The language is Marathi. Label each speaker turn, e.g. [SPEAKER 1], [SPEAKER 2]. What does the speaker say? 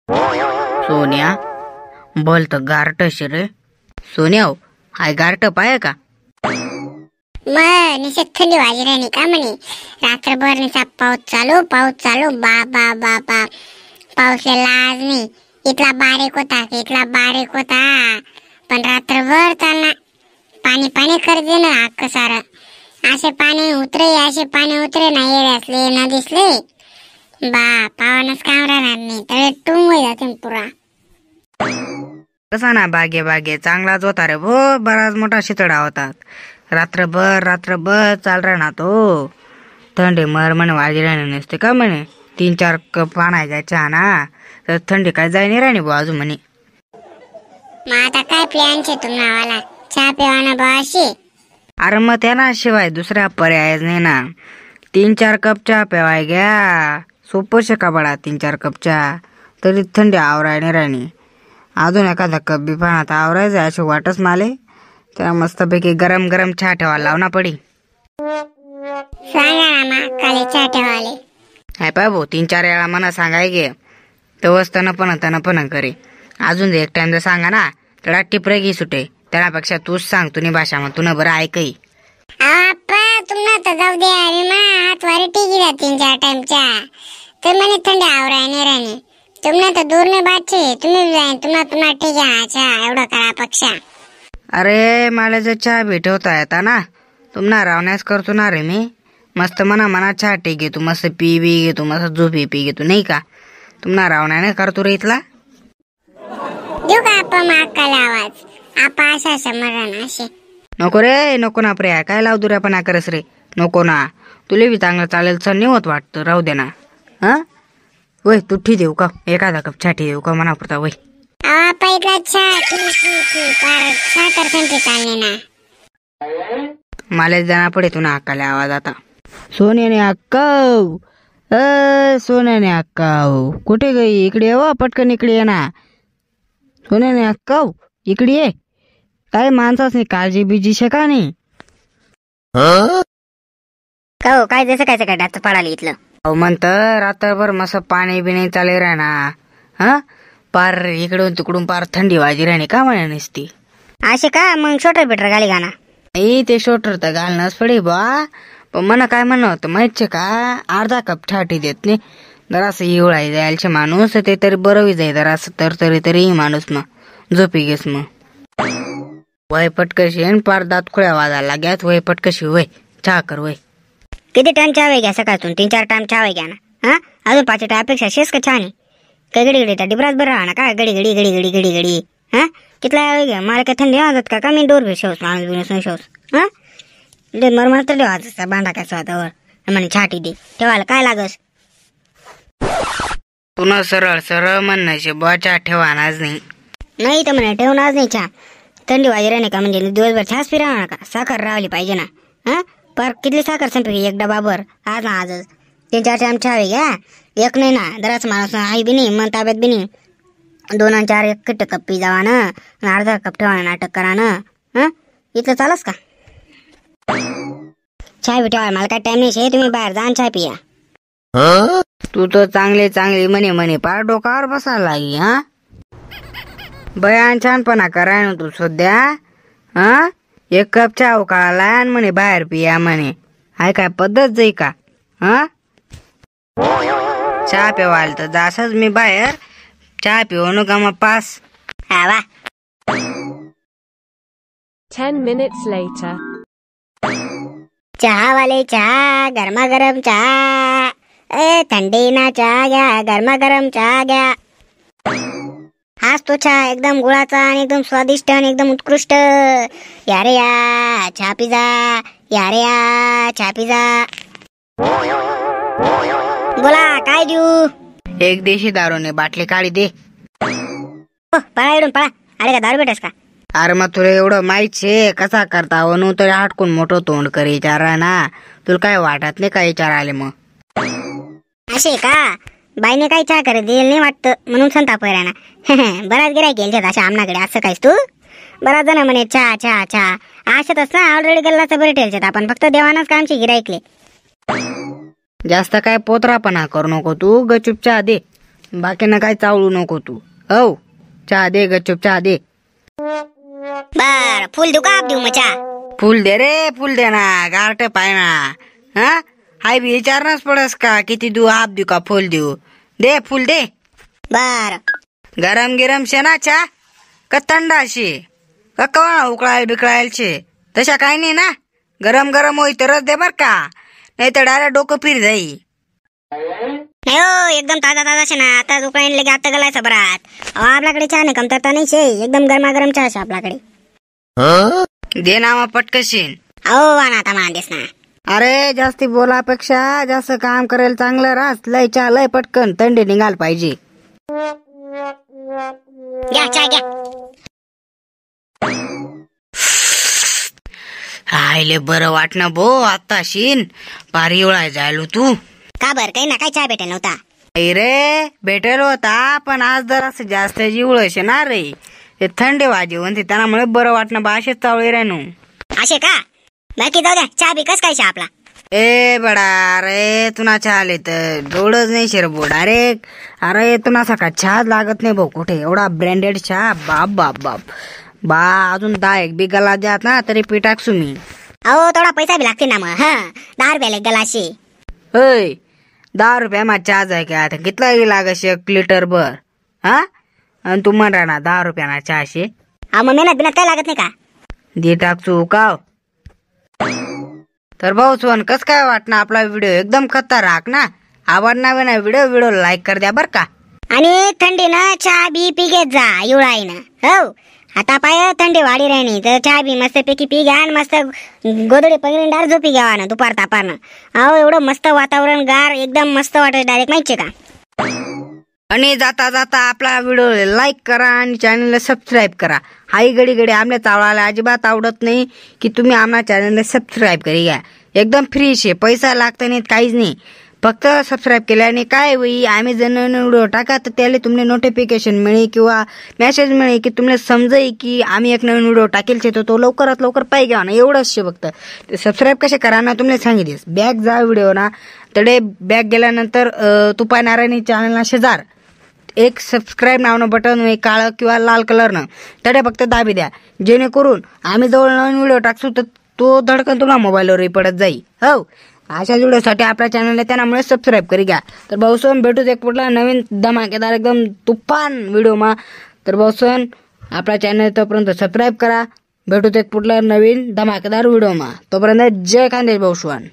[SPEAKER 1] सोन्या बोल तर गारट रे सोन्या हो हाय गारट पाय का
[SPEAKER 2] मग निश्चित थंडी वाजी राहिली का म्हणे रात्रभर निसा पाऊस चालू बा बा बा बा पाऊस लाज नाही इथला बारीक होता पण रात्रभर चालना पाणी पाणी कर दे ना अख्खं सारं असे पाणी उतरे ना येडे असले ना दिसले बा पावानच काम राहणार नाही तळे टुंग जाते पुरा
[SPEAKER 1] कसा ना बागे चांगलाच होता रे भो बराच मोठा शितळा होता रात्रभर चाल राहणार तो थंडी मर म्हणे वाजी राहणे नसते का म्हणे 3-4 कप पाण्याचा चहा ना तर थंडी काय जाय नाही राहणी बुवा अजून म्हणे
[SPEAKER 2] मग आता काय प्लॅन छे तुम्हाला चहा पिवाना बाशी
[SPEAKER 1] अरे मग त्याना शिवाय दुसरा पर्यायच नाही ना 3-4 कप चहा पिवाय घ्या सोपं शका बडा 3-4 कप चहा तरी थंडी आवराय नाही राहणी अजून एखादा कप बी पाण्यात आवरायचं अशी वाटच माले त्या मस्तपैकी गरम चहा ठेवायला लावना पडी
[SPEAKER 2] सांगा ना मा काले चहा ठेवाले
[SPEAKER 1] हाय पाय भाऊ 3-4 वेळा मला सांगाय गे तेव्हाच तन पण करे अजून एक टाइम जर सांगा ना तर टिपरे घे सुटे त्यापेक्षा तूच सांग तुनी भाषा मग तुला बरं ऐकई
[SPEAKER 2] आपा तुम्हाला तर जाऊ दे अरे मा हात वारी टिकी जा 3-4 टाइम चहा तर म्हणे थंडी आवराय नाही राहणे तुमने तर दूर ने बात छे तुम्ही जाईन तुम्हाला ठीक आहे चहा एवढं करा पक्षा
[SPEAKER 1] अरे मला जर चहा भेटवता येता ना तुम्हाला रावण्यास करतो ना रे मी मस्त मना चहा टे घेतो मस्त पी बी घेतो मस्त झोपी पी घेतो नाही का तुम्हाला रावण्याने करतो रे इथला
[SPEAKER 2] देऊ का आपा माकाला आवाज आपा अशा समरण असे
[SPEAKER 1] नको ना प्रिया काय लाव दुऱ्यापणा करस रे नको ना तुले बी चांगलं चालेल सर नाही होत वाटतं राहू दे ना हा वय तुठी देऊ का एखादा कप चहा देऊ का मना पुरता वय
[SPEAKER 2] आपा इथला चहा ठीक पर साखर संपे चालणे ना
[SPEAKER 1] मला जाना पडे तू ना अक्काला आवाज आता सोन्याने अक्काव कुठे गई इकडे ये पटकन इकडे ये ना सोन्याने अक्काव इकडे ये काय माणसाच काळजी बिजी शका नाही
[SPEAKER 2] काय जसं काय डाच पडाली इथलं
[SPEAKER 1] अहो म्हणत रात्रभर मस्त पाणी बिणी चाले राहना हा पार इकडून तिकडून पार थंडी वाजी राहणे का म्हणे नसती
[SPEAKER 2] असे का मग स्वेटर गाली गाना
[SPEAKER 1] नाही ते स्वेटर तर घालणंच पडे बा पण मला काय म्हणणं होतं माहितीये का अर्धा कप ठाठी देत नाही जरासं हिवळाय जायचे माणूस ते तरी बरं जाई जरासं तर तरी माणूस मग झोपी घेस मग वय पटकशी पार दात खुळ्या वाजायला लाग्यात वय पटकशी वय चहा कर वय
[SPEAKER 2] किती टाइम चहा घ्या सकाळतून 3-4 टाइम चहा घ्या ना हा अजून 5 अपेक्षा शेस का छान काय घडी डिबराच बरं राहा ना का घडी हा कितला घ्या मला काय थंडी वाजत का मी डोर शोस माणूस बिनूस शोस हा मरमर तर वाजता बांधा काय स्वतःवर म्हणे छाटी दे ठेवायला काय लागस
[SPEAKER 1] पुन्हा सरळ म्हणणं बुवा चहा ठेवानाच
[SPEAKER 2] नाही तर म्हणे ठेवणार नाही चहा थंडी वाजी राहणे का म्हणजे दिवसभर चहाच पिरावा का साखर रावली पाहिजे ना हा पर किती साखर संपली एक डबाभर आजच 3-4 टाइम चहा घ्या एक नाही ना दराच माणूस आई बी नाही मन ताब्यात बी नाही 2-4 एक कप पी जावा ना अर्धा कप ठेवा नाटक करा ना हा इथलं चालस का चहा बी ठेवा मला काय टाइम नाही तुम्ही बाहेर जा चहा पिया
[SPEAKER 1] तू तर चांगली म्हणे पार डोकावर बसायला लागी हा बयान छानपणा कराय ना तू सध्या हा 1 कप चहा उकाळाला आणि म्हणे बाहेर पिया म्हणे हाय काय पद्धत जाई का हा चहा पिवायला तर जासच मी बाहेर चहा पिऊ नका मग पास
[SPEAKER 2] हा वा
[SPEAKER 3] 10 minutes later.
[SPEAKER 2] चहा वाले चहा गरमागरम चहा थंडी ना चहा घ्या गरमागरम चहा घ्या हाच तो चहा एकदम गुळाचा आणि एकदम स्वादिष्ट आणि एकदम उत्कृष्ट यारे या चहा पिझा यारे या चहा पिझा बोला काय देऊ
[SPEAKER 1] एक देशी दारूने बाटली काढी दे
[SPEAKER 2] पळा इडून पळा अरे का दारू भेटस का
[SPEAKER 1] अरे मग तुला एवढं माहित छे कसा करता वनू तरी हटकून मोठं तोंड कर विचारा ना तुला काय वाटत नाही काय विचार आले मग
[SPEAKER 2] असे का बाईने काही चहा करे देईल नाही वाटतं म्हणून संताप ना बराच गिराय गेलच्यात अशा आमनाकडे असं काहीच तू बराच जण म्हणे चहा चहा चहा अशातच ना ऑलरेडी गल्लाचं बरे ठेलच्यात आपण फक्त देवानाच का आमची गिरायकले
[SPEAKER 1] जास्त काय पोतरापणा करू नको तू गचूप चहा दे बाकीनं काय चावळू नको तू. हो चहा दे गपचूप चहा दे.
[SPEAKER 2] बर फुल देऊ का आप देऊ मग चहा?
[SPEAKER 1] फुल दे रे फुल दे ना गारट पाय ना. हा हाय बी विचारणंच पडस का किती देऊ हाफ देऊ का फुल देऊ. दे फुल दे.
[SPEAKER 2] बर
[SPEAKER 1] गरम गिरम शे ना चहा का थंड अशी का कवा उकळायला बिकळायला शे तशा काही नाही ना. गरम गरम होई तरच दे बर का नाही तर डायरेक्ट डोकं फिर जाई.
[SPEAKER 2] नाही हो एकदम ताजा ताजा शे ना. आता उकळायला लगे आता गलायचा बरात. आपल्याकडे चहा नाही कमतरता नाही शे. एकदम गरमागरम चहा शे आपल्याकडे.
[SPEAKER 1] दे ना मग पटकशीन.
[SPEAKER 2] अहो वाना आता मांडेस ना.
[SPEAKER 1] अरे जास्ती बोलापेक्षा जास्त काम करायला चांगलं रास. लय चहा लय पटकन थंडी निघाल पाहिजे.
[SPEAKER 2] घ्या चहा घ्या.
[SPEAKER 1] आयले बरं वाटणं भो आता शीन पारी उळाय जायलो तू.
[SPEAKER 2] का बर काही ना काही चहा भेटेल नव्हता?
[SPEAKER 1] रे भेटेल होता पण आज जर असं जास्त जीवळशे ना रे. ते थंडी वाजी म्हणते त्यामुळे बरं वाटणं बा असेच चावळे राहणू.
[SPEAKER 2] असे का? बाकी जाऊ द्या चहा बी कस काय चहा आपला?
[SPEAKER 1] ए बडा रे तुना चहा आले तर जोडच नाही शेर बोड. अरे तुना सका चहा लागत नाही भाऊ कुठे एवढा ब्रँडेड चहा. बाप बाप बाप बा अजून 10 एक बी गला द्यात ना तरी पिटाकसू मी.
[SPEAKER 2] अहो थोडा पैसा बी लागते ना मग. 10 रुपयाला एक गलाशी.
[SPEAKER 1] होय 10 रुपया मा चहा जाय का आता कितला लागस 1 लिटर भर. हा आणि तू म्हणा ना 10 रुपयाना चहा शे.
[SPEAKER 2] मग मेहनत बिनत काय लागत नाही का?
[SPEAKER 1] दे टाकचू काव. तर भाऊ सोन कस काय वाटणं आपला व्हिडिओ एकदम खतरनाक ना. आवडणार ना व्हिडिओ लाईक कर द्या बर का.
[SPEAKER 2] आणि थंडीनं चहा बी पी घेत जा युळाईनं. हो आता पाय थंडी वाढी राहिली तर चहा बी मस्त पैकी पी घ्या आणि मस्त गोदडी पगडून डायरेक्ट झोपी घ्यावा ना दुपार तापानं. अहो एवढं मस्त वातावरण गार एकदम मस्त वाटत डायरेक्ट माहितीये का.
[SPEAKER 1] आणि जाता जाता आपला व्हिडिओ लाईक करा आणि चॅनलला सबस्क्राईब करा. हाई घडी घडी आमल्या चावळाला अजिबात आवडत नाही की तुम्ही आमच्या चॅनलला सबस्क्राईब करी घ्या. एकदम फ्री शे पैसा लागत नाही काहीच नाही. फक्त सबस्क्राईब केल्याने काय होई आम्ही जर नवीन व्हिडिओ टाका तर त्याला तुम्हाला नोटिफिकेशन मिळेल किंवा मेसेज मिळेल की तुम्हाला समजेल की आम्ही एक नवीन व्हिडिओ टाकेल तर तो लवकरात लवकर पाहिजे घ्या ना. एवढंच शे फक्त. ते सबस्क्राईब कसे करा ना तुम्हाला सांगितलेस. बॅक जा व्हिडिओ ना तडे बॅक गेल्यानंतर तुपा नारायणी चॅनलला शेजार एक सबस्क्राईब नावनं बटन होईल काळं किंवा लाल कलरनं तडे फक्त दाबी द्या जेणेकरून आम्ही जवळ नवीन व्हिडिओ टाकसू तर तो धडकन तुम्हाला मोबाईलवरही पडत जाईल. हो अशा व्हिडिओसाठी आपल्या चॅनलला त्यामुळे सबस्क्राईब करी घ्या. तर भाऊसन भेटूच एक पुढला नवीन धमाकेदार एकदम तुफान व्हिडिओमा. तर भाऊसन आपल्या चॅनल तोपर्यंत सबस्क्राईब करा. भेटूच एक पुढला नवीन धमाकेदार व्हिडिओमा. तोपर्यंत जय खानदेश भाऊसन.